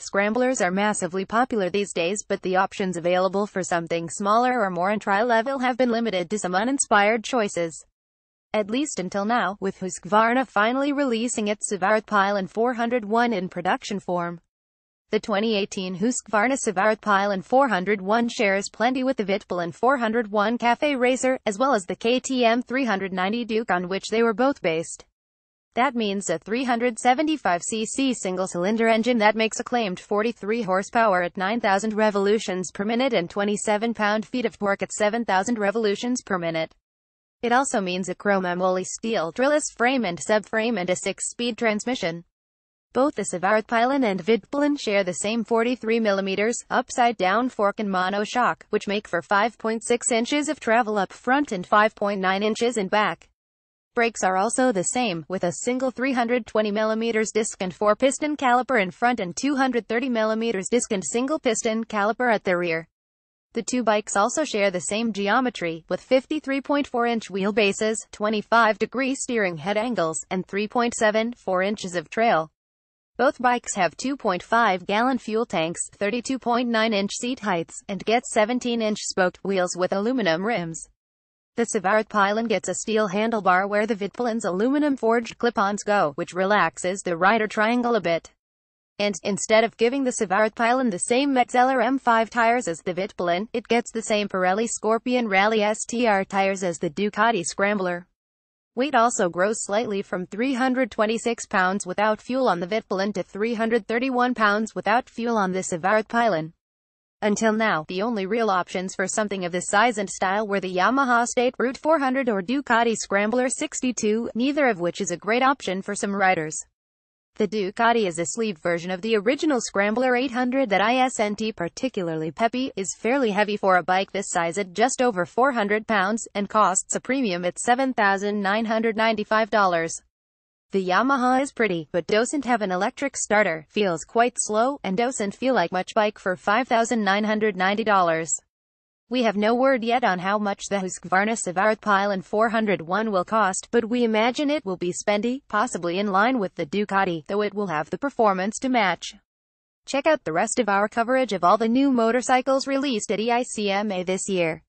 scramblers are massively popular these days, but the options available for something smaller or more entry-level have been limited to some uninspired choices. At least until now, with Husqvarna finally releasing its svartpilen 401 in production form. The 2018 Husqvarna svartpilen 401 shares plenty with the vitpilen 401 Cafe Racer, as well as the KTM 390 Duke on which they were both based. That means a 375cc single-cylinder engine that makes a claimed 43 horsepower at 9,000 revolutions per minute and 27 pound-feet of torque at 7,000 revolutions per minute. It also means a chrome moly steel drillless frame and subframe and a 6-speed transmission. Both the svartpilen and vitpilen share the same 43mm upside-down fork and monoshock, which make for 5.6 inches of travel up front and 5.9 inches in back. Brakes are also the same, with a single 320mm disc and 4-piston caliper in front and 230mm disc and single-piston caliper at the rear. The two bikes also share the same geometry, with 53.4-inch wheelbases, 25-degree steering head angles, and 3.74 inches of trail. Both bikes have 2.5-gallon fuel tanks, 32.9-inch seat heights, and get 17-inch spoked wheels with aluminum rims. The svartpilen gets a steel handlebar where the vitpilen's aluminum-forged clip-ons go, which relaxes the rider triangle a bit. And, instead of giving the svartpilen the same Metzeler M5 tires as the vitpilen, it gets the same Pirelli Scorpion Rally STR tires as the Ducati Scrambler. Weight also grows slightly from 326 pounds without fuel on the vitpilen to 331 pounds without fuel on the svartpilen. Until now, the only real options for something of this size and style were the Yamaha State Route 400 or Ducati Scrambler 62, neither of which is a great option for some riders. The Ducati is a sleeved version of the original Scrambler 800 that isn't particularly peppy, is fairly heavy for a bike this size at just over 400 pounds, and costs a premium at $7,995. The Yamaha is pretty, but doesn't have an electric starter, feels quite slow, and doesn't feel like much bike for $5,990. We have no word yet on how much the Husqvarna svartpilen 401 will cost, but we imagine it will be spendy, possibly in line with the Ducati, though it will have the performance to match. Check out the rest of our coverage of all the new motorcycles released at EICMA this year.